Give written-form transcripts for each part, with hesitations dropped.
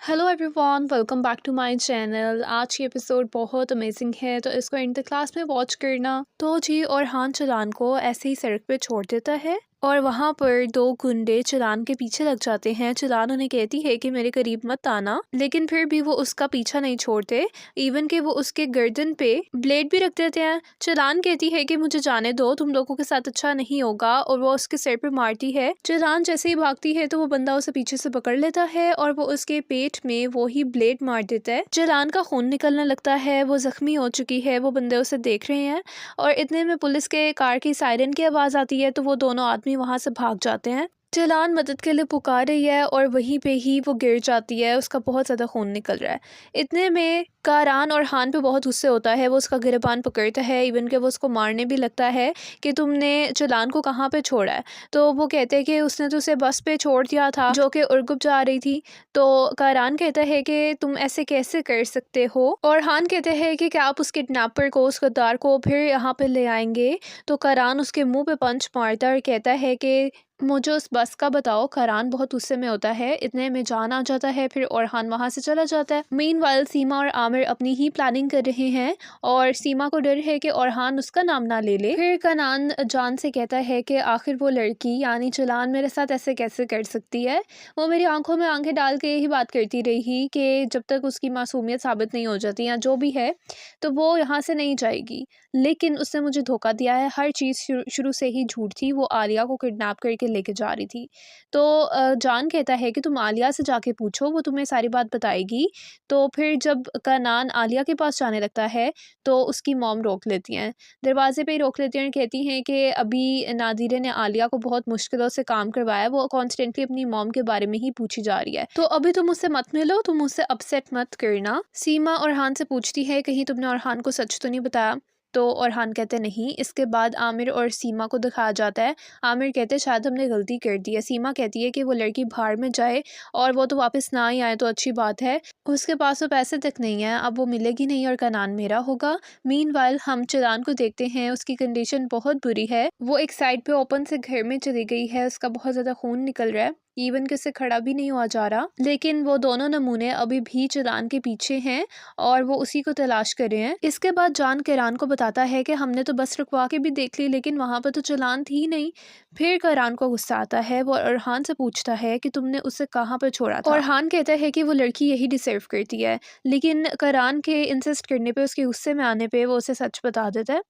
Hello everyone, welcome back to my channel. आज की episode बहुत अमेजिंग है, तो इसको एंड तक क्लास में वॉच करना। तो जी और चलान को ऐसे ही सड़क पे छोड़ देता है और वहाँ पर दो गुंडे चलान के पीछे लग जाते हैं। चलान उन्हें कहती है कि मेरे करीब मत आना, लेकिन फिर भी वो उसका पीछा नहीं छोड़ते। इवन कि वो उसके गर्दन पे ब्लेड भी रख देते हैं। चलान कहती है कि मुझे जाने दो, तुम लोगों के साथ अच्छा नहीं होगा, और वो उसके सिर पे मारती है। चलान जैसे ही भागती है तो वो बंदा उसे पीछे से पकड़ लेता है और वो उसके पेट में वो ही ब्लेड मार देता है। चलान का खून निकलने लगता है, वो जख्मी हो चुकी है। वो बंदे उसे देख रहे हैं और इतने में पुलिस के कार की सायरन की आवाज आती है, तो वो दोनों आदमी वहां से भाग जाते हैं। चलान मदद के लिए पुकार रही है और वहीं पे ही वो गिर जाती है। उसका बहुत ज़्यादा खून निकल रहा है। इतने में कारान और हान पे बहुत गुस्से होता है। वो उसका गिरबान पकड़ता है, इवन के वो उसको मारने भी लगता है कि तुमने चलान को कहाँ पे छोड़ा है। तो वो कहते हैं कि उसने तो उसे बस पे छोड़ दिया था जो कि उर्गुप जा रही थी। तो कारान कहता है कि तुम ऐसे कैसे कर सकते हो, और हान कहते हैं कि क्या आप उस किडनैपर को, उस गद्दार को फिर यहाँ पे ले आएंगे। तो कारान उसके मुंह पे पंच मारता है और कहता है कि मुझे उस बस का बताओ। करान बहुत गुस्से में होता है। इतने में जान आ जाता है फिर, और वहां से चला जाता है। मीनवाइल सीमा और आमिर अपनी ही प्लानिंग कर रहे हैं और सीमा को डर है कि औरहान उसका नाम ना ले ले। फिर कनान जान से कहता है कि आखिर वो लड़की यानी चलान मेरे साथ ऐसे कैसे कर सकती है। वो मेरी आंखों में आंखें डाल के यही बात करती रही कि जब तक उसकी मासूमियत साबित नहीं हो जाती या जो भी है तो वो यहाँ से नहीं जाएगी। लेकिन उसने मुझे धोखा दिया है। हर चीज़ शुरू से ही झूठ थी। वो आलिया को किडनैप करके लेके जा रही थी। तो जान कहता है कि तुम आलिया से जाके पूछो, वो तुम्हें सारी बात बताएगी। तो फिर जब कनान आलिया के पास जाने लगता है तो उसकी मॉम रोक लेती हैं, दरवाजे पे ही रोक लेती हैं और कहती हैं कि अभी नादिरे ने आलिया को बहुत मुश्किलों से काम करवाया। वो कॉन्स्टेंटली अपनी मॉम के बारे में ही पूछी जा रही है, तो अभी तुम उससे मत मिलो, तुम उससे अपसेट मत करना। सीमा औरहान से पूछती है कहीं तुमने औरहान को सच तो नहीं बताया। तो औरहान कहते नहीं। इसके बाद आमिर और सीमा को दिखाया जाता है। आमिर कहते शायद हमने गलती कर दी है। सीमा कहती है कि वो लड़की बाहर में जाए और वो तो वापस ना ही आए तो अच्छी बात है। उसके पास तो पैसे तक नहीं है, अब वो मिलेगी नहीं और कनान मेरा होगा। मीनवाइल हम चलान को देखते हैं। उसकी कंडीशन बहुत बुरी है। वो एक साइड पे ओपन से घर में चली गई है। उसका बहुत ज़्यादा खून निकल रहा है, इवन कि उससे खड़ा भी नहीं हुआ जा रहा। लेकिन वो दोनों नमूने अभी भी चलान के पीछे हैं और वो उसी को तलाश कर रहे हैं। इसके बाद जान करान को बताता है कि हमने तो बस रुकवा के भी देख ली, लेकिन वहां पर तो चलान थी नहीं। फिर करान को गुस्सा आता है। वो अरहान से पूछता है कि तुमने उसे कहाँ पर छोड़ा था। अरहान कहता है कि वो लड़की यही डिजर्व करती है, लेकिन करान के इंसिस्ट करने पे, उसके गुस्से में आने पे वो उसे सच बता देता है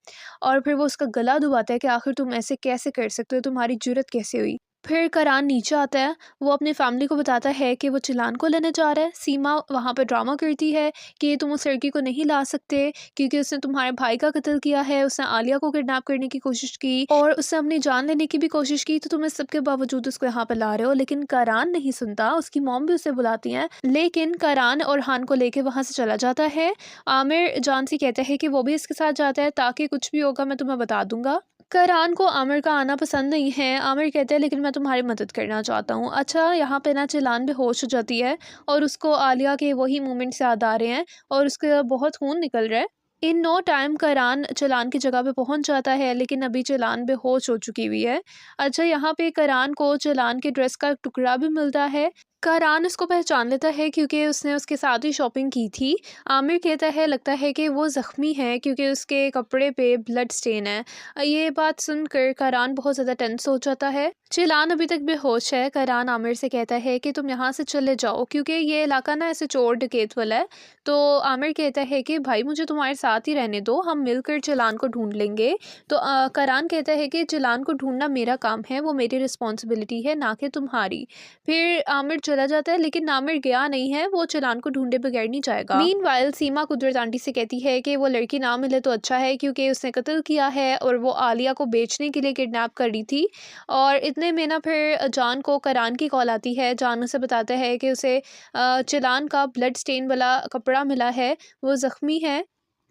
और फिर वो उसका गला दबाता है कि आखिर तुम ऐसे कैसे कर सकते हो, तुम्हारी जुर्रत कैसे हुई। फिर करान नीचे आता है। वो अपनी फैमिली को बताता है कि वो चलान को लेने जा रहा है। सीमा वहाँ पर ड्रामा करती है कि तुम उस लड़की को नहीं ला सकते क्योंकि उसने तुम्हारे भाई का कत्ल किया है, उसने आलिया को किडनैप करने की कोशिश की और उसने अपनी जान लेने की भी कोशिश की, तो तुम इस सबके बावजूद उसको यहाँ पर ला रहे हो। लेकिन करान नहीं सुनता। उसकी मॉम भी उसे बुलाती हैं, लेकिन करान और हान को लेके वहाँ से चला जाता है। आमिर जान से कहता है कि वो भी इसके साथ जाता है ताकि कुछ भी होगा मैं तुम्हें बता दूंगा। करान को आमिर का आना पसंद नहीं है। आमिर कहते हैं लेकिन मैं तुम्हारी मदद करना चाहता हूँ। अच्छा, यहाँ पे ना चलान बेहोश हो जाती है और उसको आलिया के वही मोमेंट्स याद आ रहे हैं और उसका बहुत खून निकल रहा है। इन नो टाइम करान चलान की जगह पे पहुंच जाता है, लेकिन अभी चलान बेहोश हो चुकी हुई है। अच्छा, यहाँ पे करान को चलान के ड्रेस का टुकड़ा भी मिलता है। करान उसको पहचान लेता है क्योंकि उसने उसके साथ ही शॉपिंग की थी। आमिर कहता है लगता है कि वो ज़ख्मी है क्योंकि उसके कपड़े पे ब्लड स्टेन है। ये बात सुनकर करान बहुत ज़्यादा टेंस हो जाता है। चिलान अभी तक बेहोश है। करान आमिर से कहता है कि तुम यहाँ से चले जाओ क्योंकि ये इलाका ना ऐसे चोर डकैत वाला है। तो आमिर कहता है कि भाई मुझे तुम्हारे साथ ही रहने दो, हम मिलकर चिलान को ढूंढ लेंगे। तो करान कहता है कि चिलान को ढूंढना मेरा काम है, वो मेरी रिस्पॉन्सिबिलिटी है, ना कि तुम्हारी। फिर आमिर चला जाता है, लेकिन आमिर गया नहीं है। वो चलान को ढूंढे बगैर नहीं जाएगा। मीनवाइल सीमा कुदरत आंटी से कहती है कि वो लड़की ना मिले तो अच्छा है क्योंकि उसने कत्ल किया है और वो आलिया को बेचने के लिए किडनैप कर रही थी। और इतने में ना फिर जान को करान की कॉल आती है। जान उसे बताता है कि उसे चलान का ब्लड स्टेन वाला कपड़ा मिला है, वो ज़ख्मी है।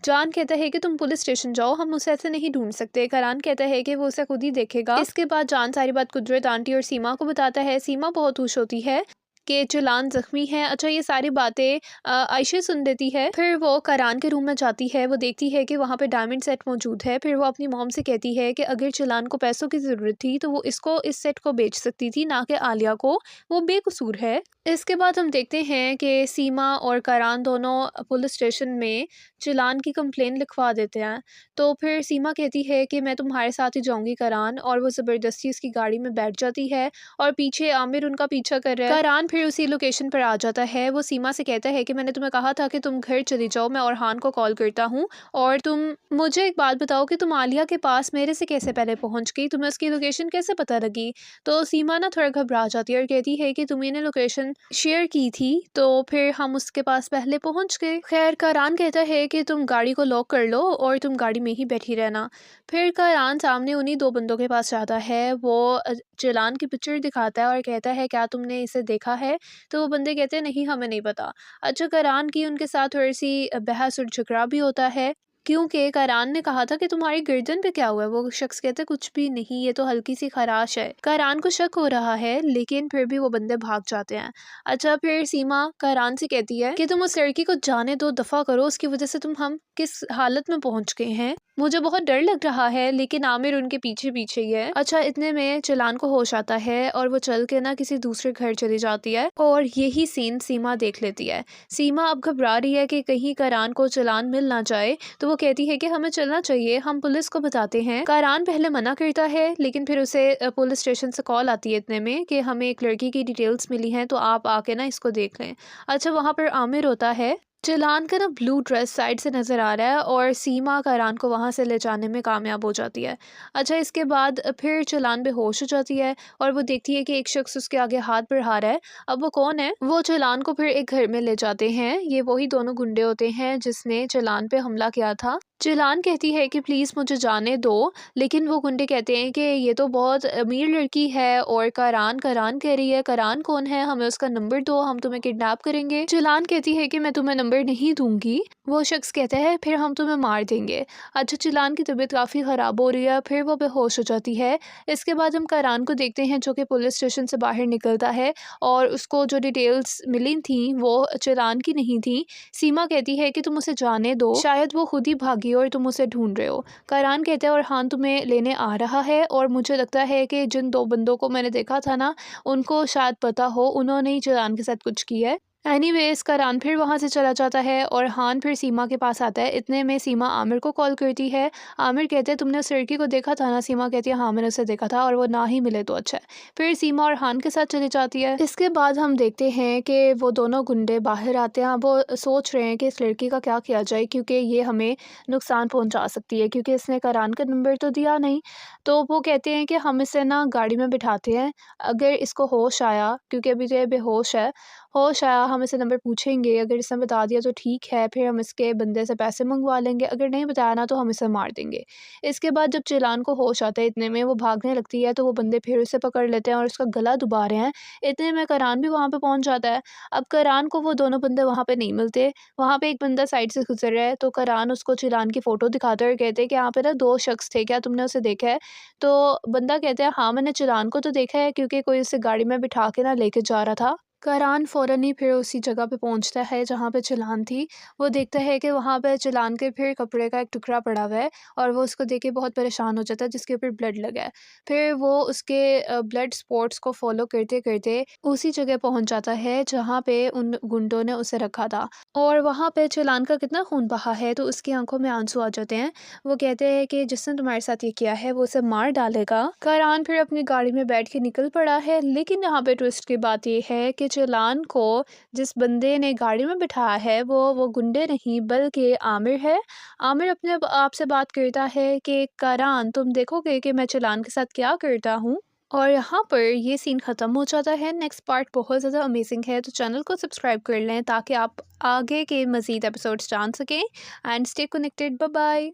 जान कहता है कि तुम पुलिस स्टेशन जाओ, हम उसे ऐसे नहीं ढूंढ सकते। करान कहता है कि वो उसे खुद ही देखेगा। इसके बाद जान सारी बात कुदरत आंटी और सीमा को बताता है। सीमा बहुत खुश होती है। कि चलान ज़ख्मी है। अच्छा, ये सारी बातें आयशा सुन लेती है। फिर वो करान के रूम में जाती है, वो देखती है कि वहाँ पे डायमंड सेट मौजूद है। फिर वो अपनी मॉम से कहती है कि अगर चलान को पैसों की ज़रूरत थी तो वो इसको इस सेट को बेच सकती थी, ना कि आलिया को, वो बेकसूर है। इसके बाद हम देखते हैं कि सीमा और करान दोनों पुलिस स्टेशन में चलान की कंप्लेन लिखवा देते हैं। तो फिर सीमा कहती है कि मैं तुम्हारे साथ ही जाऊंगी करान, और वो ज़बरदस्ती उसकी गाड़ी में बैठ जाती है और पीछे आमिर उनका पीछा कर रहा है। करान फिर उसी लोकेशन पर आ जाता है। वो सीमा से कहता है कि मैंने तुम्हें कहा था कि तुम घर चली जाओ, मैं औरहान को कॉल करता हूँ, और तुम मुझे एक बात बताओ कि तुम आलिया के पास मेरे से कैसे पहले पहुँच गई, तुम्हें उसकी लोकेशन कैसे पता लगी। तो सीमा ना थोड़ा घबरा जाती है और कहती है कि तुम्हें ने लोकेशन शेयर की थी, तो फिर हम उसके पास पहले पहुंच गए। खैर, करान कहता है कि तुम गाड़ी को लॉक कर लो और तुम गाड़ी में ही बैठी रहना। फिर करान सामने उन्हीं दो बंदों के पास जाता है। वो चलान की पिक्चर दिखाता है और कहता है क्या तुमने इसे देखा है। तो वो बंदे कहते हैं नहीं, हमें नहीं पता। अच्छा, करान की उनके साथ थोड़ी सी बहस और झगड़ा भी होता है, क्योंकि करान ने कहा था कि तुम्हारी गर्दन पे क्या हुआ है। वो शख्स कहते कुछ भी नहीं, ये तो हल्की सी खराश है। करान को शक हो रहा है, लेकिन फिर भी वो बंदे भाग जाते हैं। अच्छा, फिर सीमा करान से कहती है कि तुम उस लड़की को जाने दो, दफा करो, उसकी वजह से हम किस हालत में पहुंच गए हैं। मुझे बहुत डर लग रहा है, लेकिन आमिर उनके पीछे पीछे ही है। अच्छा, इतने में चलान को होश आता है और वो चल के ना किसी दूसरे घर चली जाती है, और यही सीन सीमा देख लेती है। सीमा अब घबरा रही है कि कहीं करान को चलान मिल ना जाए, तो वो कहती है कि हमें चलना चाहिए, हम पुलिस को बताते हैं। करान पहले मना करता है, लेकिन फिर उसे पुलिस स्टेशन से कॉल आती है इतने में कि हमें एक लड़की की डिटेल्स मिली हैं, तो आप आके ना इसको देख लें। अच्छा, वहाँ पर आमिर होता है। चलान का ना ब्लू ड्रेस साइड से नज़र आ रहा है और सीमा करान को वहाँ से ले जाने में कामयाब हो जाती है। अच्छा, इसके बाद फिर चलान बेहोश हो जाती है और वो देखती है कि एक शख्स उसके आगे हाथ बढ़ा रहा है। अब वो कौन है? वो चलान को फिर एक घर में ले जाते हैं। ये वही दोनों गुंडे होते हैं जिसने चलान पे हमला किया था। चलान कहती है कि प्लीज़ मुझे जाने दो, लेकिन वो गुंडे कहते हैं कि ये तो बहुत अमीर लड़की है, और करान करान कह रही है। करान कौन है? हमें उसका नंबर दो, हम तुम्हें किडनैप करेंगे। चलान कहती है कि मैं तुम्हें नंबर नहीं दूंगी। वो शख्स कहता है फिर हम तुम्हें मार देंगे। अच्छा, चलान की तबीयत काफ़ी ख़राब हो रही है, फिर वो बेहोश हो जाती है। इसके बाद हम करान को देखते हैं जो कि पुलिस स्टेशन से बाहर निकलता है, और उसको जो डिटेल्स मिली थी वो चलान की नहीं थी। सीमा कहती है कि तुम उसे जाने दो, शायद वो खुद ही भागी और तुम उसे ढूंढ रहे हो। करान कहते हैं और हाँ, तुम्हें लेने आ रहा है, और मुझे लगता है कि जिन दो बंदों को मैंने देखा था ना, उनको शायद पता हो, उन्होंने ही चलान के साथ कुछ किया है। एनीवेज, करान फिर वहाँ से चला जाता है और हान फिर सीमा के पास आता है। इतने में सीमा आमिर को कॉल करती है। आमिर कहते हैं तुमने उस लड़की को देखा था ना? सीमा कहती है हाँ, मैंने उसे देखा था, और वो ना ही मिले तो अच्छा है। फिर सीमा और हान के साथ चली जाती है। इसके बाद हम देखते हैं कि वो दोनों गुंडे बाहर आते हैं। वो सोच रहे हैं कि इस लड़की का क्या किया जाए, क्योंकि ये हमें नुकसान पहुंचा सकती है, क्योंकि इसने करान का नंबर तो दिया नहीं। तो वो कहते हैं कि हम इसे ना गाड़ी में बिठाते हैं, अगर इसको होश आया, क्योंकि अभी तो ये बेहोश है, होश आया हम इसे नंबर पूछेंगे, अगर इसने बता दिया तो ठीक है, फिर हम इसके बंदे से पैसे मंगवा लेंगे, अगर नहीं बताया ना तो हम इसे मार देंगे। इसके बाद जब चलान को होश आता है, इतने में वो भागने लगती है, तो वो बंदे फिर उसे पकड़ लेते हैं और उसका गला दबा रहे हैं। इतने में करान भी वहाँ पे पहुँच जाता है। अब करान को वो दोनों बंदे वहाँ पे नहीं मिलते। वहाँ पे एक बंदा साइड से गुजर रहा है, तो करान उसको चलान की फ़ोटो दिखाते हैं और कहते हैं कि यहाँ पे ना 2 शख्स थे, क्या तुमने उसे देखा है? तो बंदा कहता है हाँ, मैंने चलान को तो देखा है, क्योंकि कोई उसे गाड़ी में बिठा के ना लेके जा रहा था। करान फ़ौरन ही फिर उसी जगह पे पहुंचता है जहाँ पे चलान थी। वो देखता है कि वहाँ पे चलान के फिर कपड़े का एक टुकड़ा पड़ा हुआ है, और वो उसको देख के बहुत परेशान हो जाता है, जिसके ऊपर ब्लड लगा है। फिर वो उसके ब्लड स्पॉट्स को फॉलो करते-करते उसी जगह पहुँच जाता है जहाँ पे उन गुंडों ने उसे रखा था, और वहाँ पे चलान का कितना खून बहा है, तो उसकी आंखों में आंसू आ जाते हैं। वो कहते हैं कि जिसने तुम्हारे साथ ये किया है वो उसे मार डालेगा। करान फिर अपनी गाड़ी में बैठ के निकल पड़ा है, लेकिन यहाँ पे ट्विस्ट की बात ये है कि चलान को जिस बंदे ने गाड़ी में बिठाया है वो गुंडे नहीं, बल्कि आमिर है। आमिर अपने आप से बात करता है कि करान, तुम देखोगे कि मैं चलान के साथ क्या करता हूँ। और यहाँ पर ये सीन ख़त्म हो जाता है। नेक्स्ट पार्ट बहुत ज़्यादा अमेजिंग है, तो चैनल को सब्सक्राइब कर लें ताकि आप आगे के मज़ीद एपिसोड्स जान सकें। And stay connected. Bye bye.